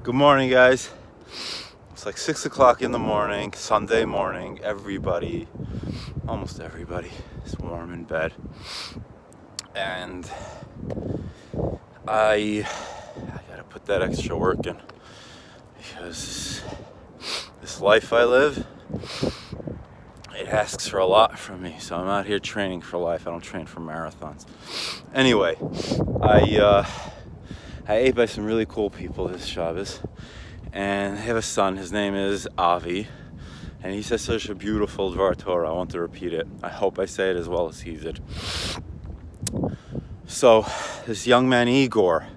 Good morning, guys. It's like 6 o'clock in the morning, Sunday morning. Almost everybody is warm in bed. And I gotta put that extra work in because this life I live, it asks for a lot from me. So I'm out here training for life. I don't train for marathons. Anyway, I ate by some really cool people this Shabbos, and I have a son. His name is Avi, and he says such a beautiful Dvar Torah. I want to repeat it. I hope I say it as well as he did. So this young man Igor,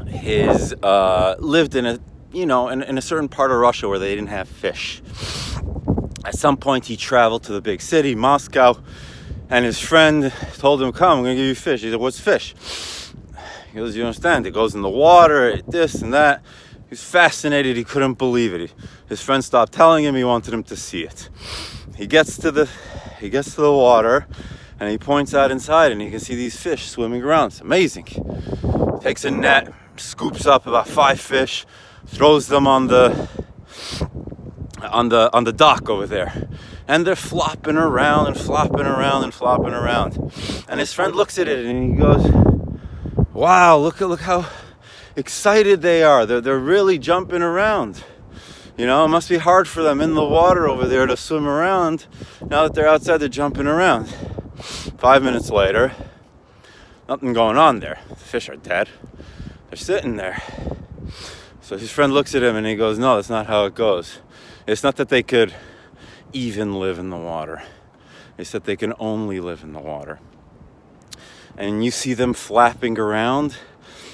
his lived in a certain part of Russia where they didn't have fish. At some point, he traveled to the big city, Moscow, and his friend told him, "Come, I'm gonna give you fish." He said, "What's fish?" He goes, "You understand? It goes in the water, this and that." He was fascinated. He couldn't believe it. His friend stopped telling him. He wanted him to see it. He gets to the water, and he points out inside, and you can see these fish swimming around. It's amazing. Takes a net, scoops up about 5 fish, throws them on the dock over there, and they're flopping around and flopping around and flopping around. And his friend looks at it, and he goes, "Wow, look how excited they are. They're really jumping around. You know, it must be hard for them in the water over there to swim around. Now that they're outside, they're jumping around." 5 minutes later, nothing going on there. The fish are dead. They're sitting there. So his friend looks at him and he goes, "No, that's not how it goes. It's not that they could even live in the water. It's that they can only live in the water. And you see them flapping around,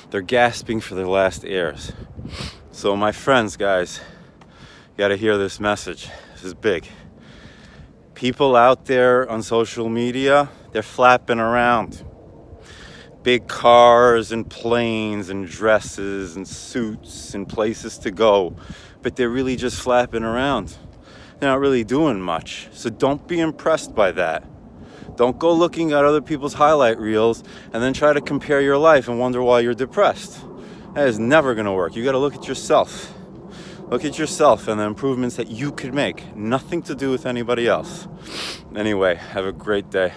they're gasping for their last airs." So my friends, guys, you gotta hear this message. This is big. People out there on social media, they're flapping around. Big cars and planes and dresses and suits and places to go, but they're really just flapping around. They're not really doing much. So don't be impressed by that. Don't go looking at other people's highlight reels and then try to compare your life and wonder why you're depressed. That is never going to work. You got to look at yourself. Look at yourself and the improvements that you could make. Nothing to do with anybody else. Anyway, have a great day.